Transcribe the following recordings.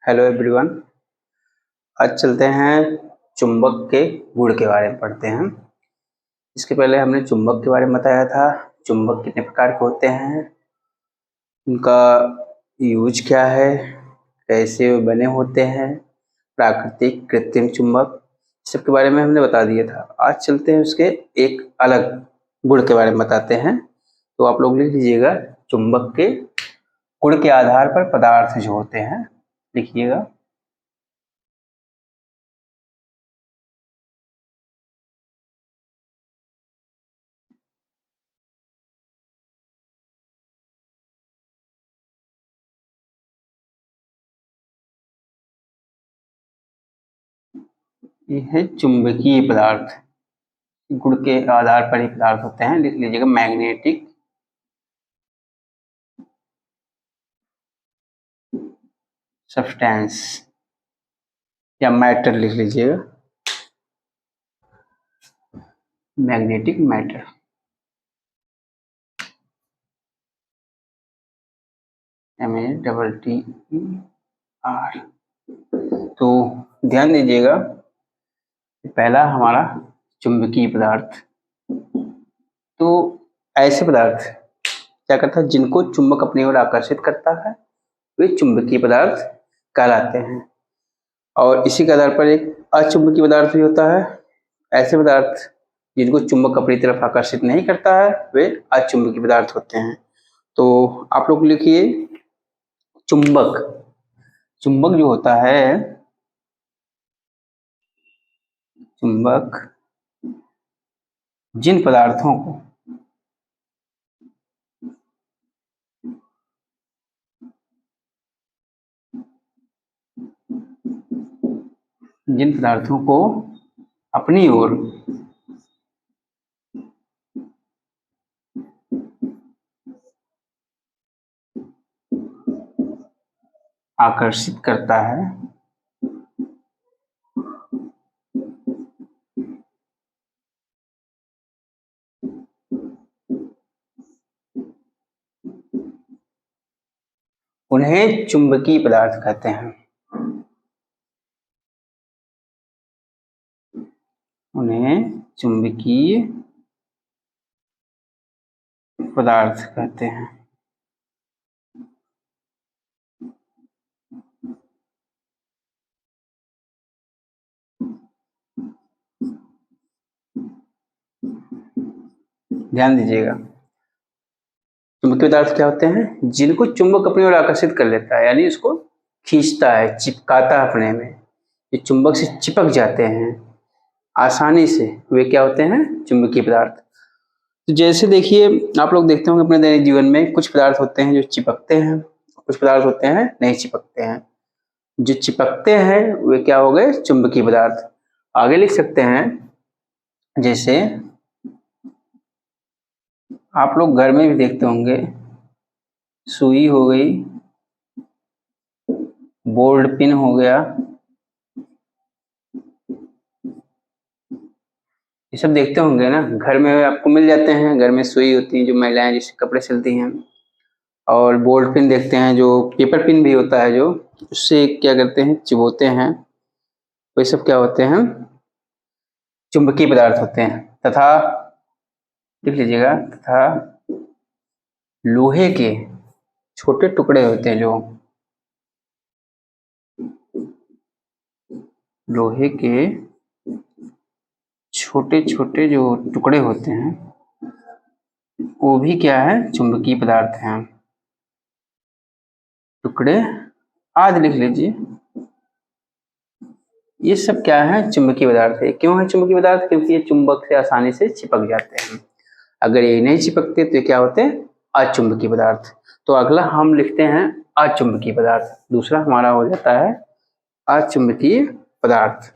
Hello everyone. आज चलते हैं चुंबक के गुण के बारे में पढ़ते हैं। इसके पहले हमने चुंबक के बारे में बताया था। चुंबक कितने प्रकार के होते हैं, उनका यूज क्या है, कैसे बने होते हैं, प्राकृतिक कृत्रिम चुंबक, सबके बारे में हमने बता दिया था। आज चलते हैं उसके एक अलग गुण के बारे में बताते हैं। तो आप लोग लिख लीजिएगा, चुंबक के गुण के आधार पर पदार्थ जो होते हैं लिखिएगा। ये है चुंबकीय पदार्थ, गुण के आधार पर ही पदार्थ होते हैं। लिख लीजिएगा मैग्नेटिक सब्सटेंस या मैटर, लिख लीजिएगा मैग्नेटिक मैटर। MATTER। तो ध्यान दीजिएगा, पहला हमारा चुंबकीय पदार्थ। तो ऐसे पदार्थ क्या करता है, जिनको चुंबक अपनी ओर आकर्षित करता है वे चुंबकीय पदार्थ कहलाते हैं। और इसी के आधार पर एक अचुंबकीय पदार्थ भी होता है। ऐसे पदार्थ जिनको चुंबक अपनी तरफ आकर्षित नहीं करता है वे अचुंबकीय पदार्थ होते हैं। तो आप लोग लिखिए, चुंबक चुंबक जो होता है, चुंबक जिन पदार्थों को अपनी ओर आकर्षित करता है उन्हें चुंबकीय पदार्थ कहते हैं। उन्हें चुंबकीय पदार्थ कहते हैं। ध्यान दीजिएगा, चुंबकीय पदार्थ क्या होते हैं, जिनको चुंबक अपनी ओर आकर्षित कर लेता है, यानी उसको खींचता है, चिपकाता है अपने में। ये चुंबक से चिपक जाते हैं आसानी से, वे क्या होते हैं, चुंबकीय पदार्थ। तो जैसे देखिए, आप लोग देखते होंगे अपने दैनिक जीवन में कुछ पदार्थ होते हैं जो चिपकते हैं, कुछ पदार्थ होते हैं नहीं चिपकते हैं। जो चिपकते हैं वे क्या हो गए, चुंबकीय पदार्थ। आगे लिख सकते हैं, जैसे आप लोग घर में भी देखते होंगे, सुई हो गई, बोल्ड पिन हो गया, ये सब देखते होंगे ना, घर में आपको मिल जाते हैं। घर में सुई होती है जो महिलाएं जिससे कपड़े सिलती हैं, और बोल्ड पिन देखते हैं, जो पेपर पिन भी होता है, जो उससे क्या करते हैं, चिबोते हैं। वो सब क्या होते हैं, चुंबकीय पदार्थ होते हैं। तथा लिख लीजिएगा, तथा लोहे के छोटे टुकड़े होते हैं, जो लोहे के छोटे छोटे जो टुकड़े होते हैं वो भी क्या है, चुंबकीय पदार्थ हैं। टुकड़े आदि लिख लीजिए, ये सब क्या है, चुंबकीय पदार्थ है। क्यों है चुंबकीय पदार्थ, क्योंकि ये चुंबक से आसानी से चिपक जाते हैं। अगर ये नहीं चिपकते तो क्या होते हैं, अचुंबकीय पदार्थ। तो अगला हम लिखते हैं अचुंबकीय पदार्थ। दूसरा हमारा हो जाता है अचुंबकीय पदार्थ।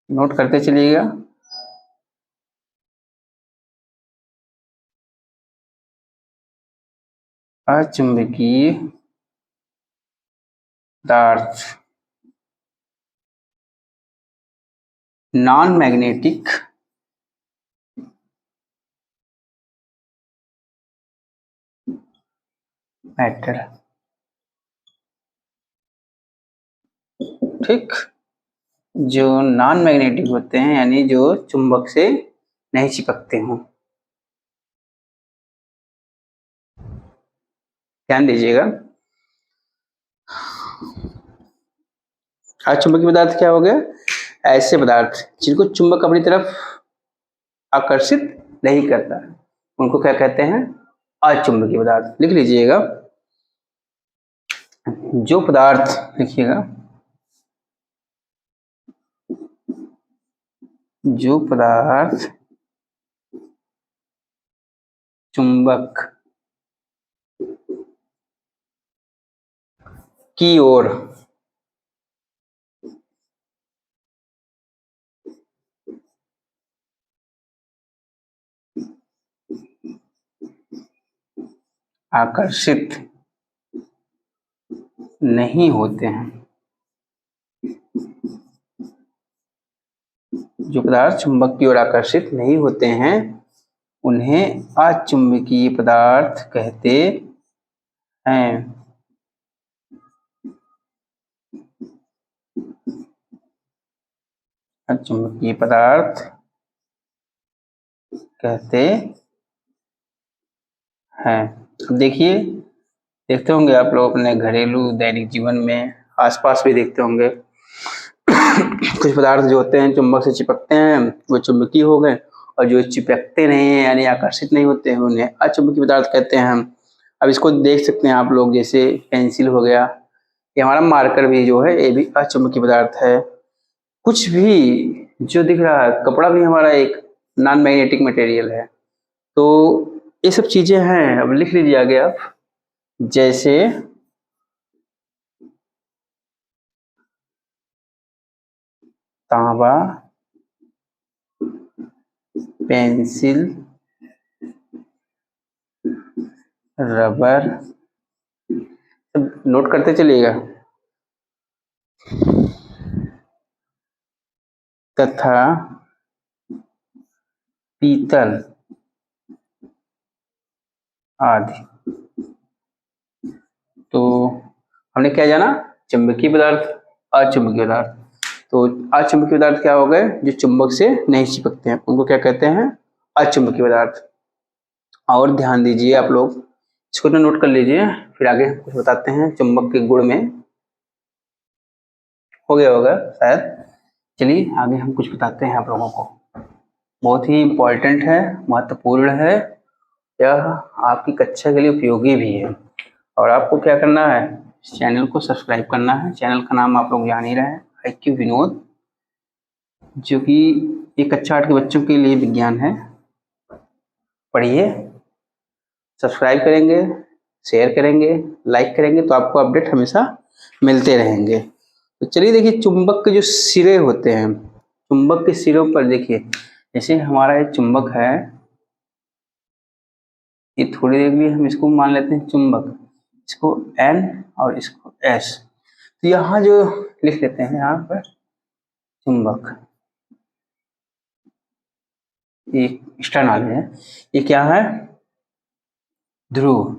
नोट करते चलिएगा। अचुंबकीय पदार्थ नॉन मैग्नेटिक मैटर। ठीक, जो नॉन मैग्नेटिक होते हैं यानी जो चुंबक से नहीं चिपकते हों। ध्यान दीजिएगा, अचुंबकीय पदार्थ क्या हो गया? ऐसे पदार्थ जिनको चुंबक अपनी तरफ आकर्षित नहीं करता, उनको क्या कहते हैं? अचुंबकीय पदार्थ। लिख लीजिएगा, जो पदार्थ, लिखिएगा, जो पदार्थ चुंबक की ओर आकर्षित नहीं होते हैं, जो पदार्थ चुंबक की ओर आकर्षित नहीं होते हैं, उन्हें अचुंबकीय पदार्थ कहते हैं। अचुंबकीय पदार्थ कहते हैं। अब देखिए, देखते होंगे आप लोग अपने घरेलू दैनिक जीवन में, आसपास भी देखते होंगे कुछ पदार्थ जो होते हैं चुंबक से चिपकते हैं, वो चुंबकीय हो गए, और जो चिपकते नहीं हैं यानी आकर्षित नहीं होते हैं, उन्हें अचुंबकीय पदार्थ कहते हैं हम। अब इसको देख सकते हैं आप लोग, जैसे पेंसिल हो गया, ये हमारा मार्कर भी जो है ये भी अचुंबकीय पदार्थ है। कुछ भी जो दिख रहा है, कपड़ा भी हमारा एक नॉन मैग्नेटिक मटेरियल है। तो ये सब चीजें हैं। अब लिख लीजिए आगे आप, जैसे तांबा, पेंसिल, रबर, सब नोट करते चलिएगा, तथा पीतल आदि। तो हमने क्या जाना? चुंबकीय पदार्थ, अचुंबकीय पदार्थ। तो अचुंबकीय पदार्थ क्या हो गए? जो चुंबक से नहीं चिपकते हैं, उनको क्या कहते हैं? अचुंबकीय पदार्थ। और ध्यान दीजिए आप लोग, इसको तो नोट कर लीजिए, फिर आगे कुछ बताते हैं चुंबक के गुण में। हो गया होगा शायद। चलिए आगे हम कुछ बताते हैं आप लोगों को, बहुत ही इम्पोर्टेंट है, महत्वपूर्ण है, यह आपकी कक्षा के लिए उपयोगी भी है। और आपको क्या करना है? इस चैनल को सब्सक्राइब करना है। चैनल का नाम आप लोग जान ही रहे हैं, IQ विनोद, जो कि एक कक्षा 8 के बच्चों के लिए विज्ञान है। पढ़िए, सब्सक्राइब करेंगे, शेयर करेंगे, लाइक करेंगे, तो आपको अपडेट हमेशा मिलते रहेंगे। तो चलिए देखिए, चुंबक के जो सिरे होते हैं, चुंबक के सिरों पर देखिए, जैसे हमारा ये चुंबक है, ये थोड़ी देर के लिए हम इसको मान लेते हैं चुंबक, इसको N और इसको S। तो यहाँ जो लिख लेते हैं यहाँ पर चुंबक, ये एक्सटर्नल है, ये क्या है? ध्रुव,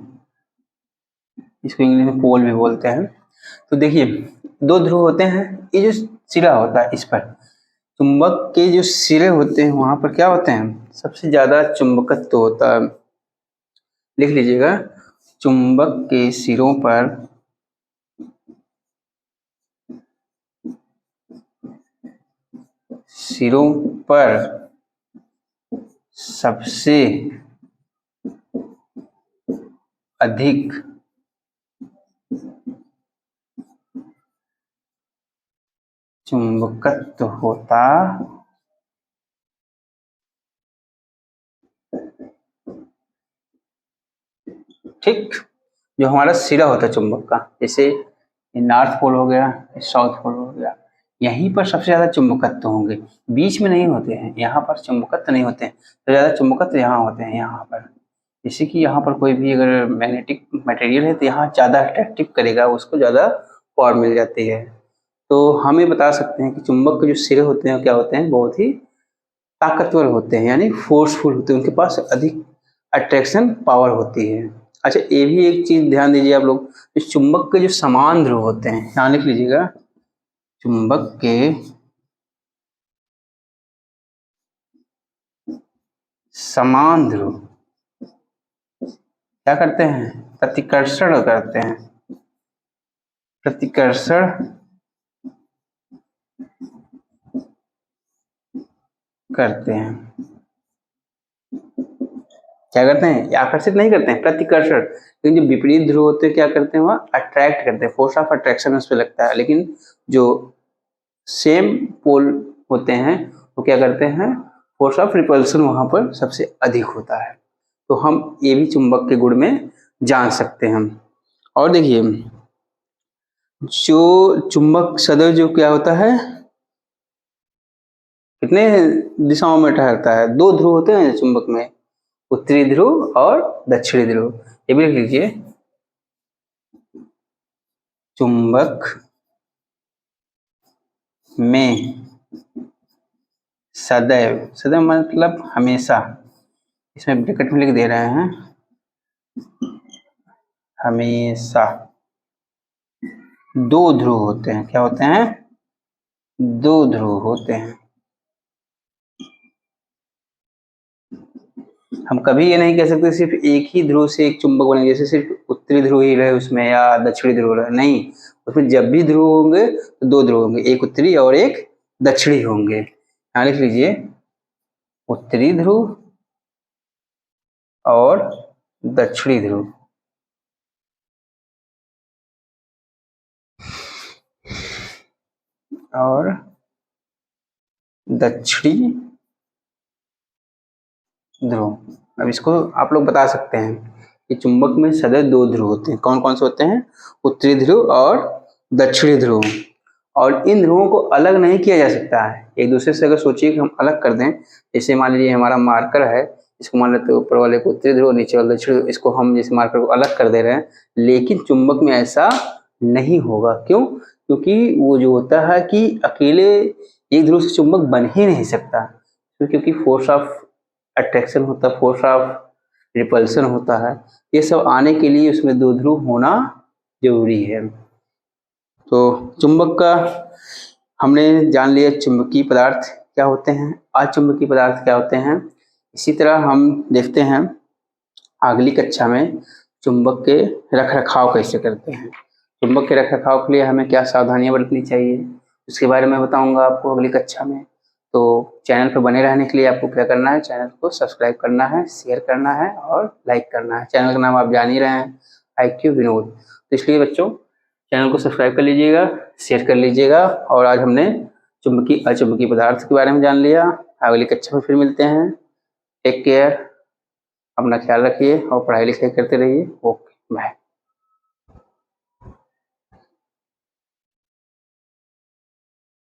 इसको इंग्लिश में पोल भी बोलते हैं। तो देखिए, दो ध्रुव होते हैं, ये जो सिरा होता है इस पर, चुंबक के जो सिरे होते हैं वहां पर क्या होते हैं? सबसे ज्यादा चुंबकत्व होता है। लिख लीजिएगा, चुंबक के सिरों पर सबसे अधिक चुंबकत्व होता ठीक, जो हमारा सिरा होता है चुंबक का, जैसे नॉर्थ पोल हो गया, साउथ पोल हो गया, यहीं पर सबसे ज्यादा चुंबकत्व होंगे, बीच में नहीं होते हैं, यहाँ पर चुंबकत्व नहीं होते हैं, तो ज्यादा चुंबकत्व यहाँ होते हैं, यहाँ पर। जैसे कि यहाँ पर कोई भी अगर मैग्नेटिक मटेरियल है तो यहाँ ज्यादा अट्रैक्टिव करेगा, उसको ज्यादा पावर मिल जाती है। तो हम ये बता सकते हैं कि चुंबक के जो सिरे होते हैं क्या होते हैं? बहुत ही ताकतवर होते हैं, यानी फोर्सफुल होते हैं, उनके पास अधिक अट्रैक्शन पावर होती है। अच्छा, ये भी एक चीज ध्यान दीजिए आप लोग, इस चुंबक के जो समान ध्रुव होते हैं, यहाँ लिख लीजिएगा, चुंबक के समान ध्रुव क्या करते हैं? प्रतिकर्षण करते हैं। प्रतिकर्षण करते हैं। क्या करते हैं? आकर्षित नहीं करते हैं, प्रतिकर्षण। लेकिन जो विपरीत ध्रुव होते हैं क्या करते हैं? वह अट्रैक्ट करते हैं, फोर्स ऑफ अट्रैक्शन उस पर लगता है। लेकिन जो सेम पोल होते हैं वो क्या करते हैं? फोर्स ऑफ रिपल्सन वहां पर सबसे अधिक होता है। तो हम ये भी चुंबक के गुण में जान सकते हैं। और देखिए, जो चुंबक सदैव जो क्या होता है, कितने दिशाओं में टहलता है? 2 ध्रुव होते हैं चुंबक में, उत्तरी ध्रुव और दक्षिणी ध्रुव। ये भी लिख लीजिए, चुंबक में सदैव, सदैव मतलब हमेशा, इसमें ब्रैकेट में लिख दे रहे हैं, हमेशा 2 ध्रुव होते हैं। क्या होते हैं? 2 ध्रुव होते हैं। हम कभी ये नहीं कह सकते सिर्फ एक ही ध्रुव से एक चुंबक बने, जैसे सिर्फ उत्तरी ध्रुव ही रहे उसमें या दक्षिणी ध्रुव रहे, नहीं। उसमें जब भी ध्रुव होंगे तो 2 ध्रुव होंगे, एक उत्तरी और एक दक्षिणी होंगे। यहाँ लिख लीजिए, उत्तरी ध्रुव और दक्षिणी ध्रुव। और दक्षिणी ध्रुव। अब इसको आप लोग बता सकते हैं कि चुंबक में सदैव 2 ध्रुव होते हैं। कौन कौन से होते हैं? उत्तरी ध्रुव और दक्षिणी ध्रुव। और इन ध्रुवों को अलग नहीं किया जा सकता है एक दूसरे से। अगर सोचिए कि हम अलग कर दें, जैसे मान लीजिए हमारा मार्कर है, इसको मान लेते हैं ऊपर वाले को उत्तरी ध्रुव, नीचे वाले दक्षिणी ध्रुव, इसको हम जैसे मार्कर को अलग कर दे रहे हैं, लेकिन चुंबक में ऐसा नहीं होगा। क्यों? क्योंकि वो जो होता है कि अकेले एक ध्रुव से चुंबक बन ही नहीं सकता, क्योंकि फोर्स ऑफ अट्रैक्शन होता है, फोर्स ऑफ रिपल्सन होता है। ये सब आने के लिए उसमें 2 ध्रुव होना जरूरी है। तो चुंबक का हमने जान लिया, चुंबकीय पदार्थ क्या होते हैं, अचुंबकीय पदार्थ क्या होते हैं। इसी तरह हम देखते हैं अगली कक्षा में चुंबक के रखरखाव कैसे करते हैं। चुंबक के रखरखाव के लिए हमें क्या सावधानियां बरतनी चाहिए, उसके बारे में बताऊंगा आपको अगली कक्षा में। तो चैनल पर बने रहने के लिए आपको क्या करना है? चैनल को सब्सक्राइब करना है, शेयर करना है और लाइक करना है। चैनल का नाम आप जान ही रहे हैं, IQ विनोद। तो इसलिए बच्चों चैनल को सब्सक्राइब कर लीजिएगा, शेयर कर लीजिएगा। और आज हमने चुंबकीय अचुंबकीय पदार्थ के बारे में जान लिया। अगली कक्षा में फिर मिलते हैं। टेक केयर, अपना ख्याल रखिए और पढ़ाई लिखाई करते रहिए। Okay, bye.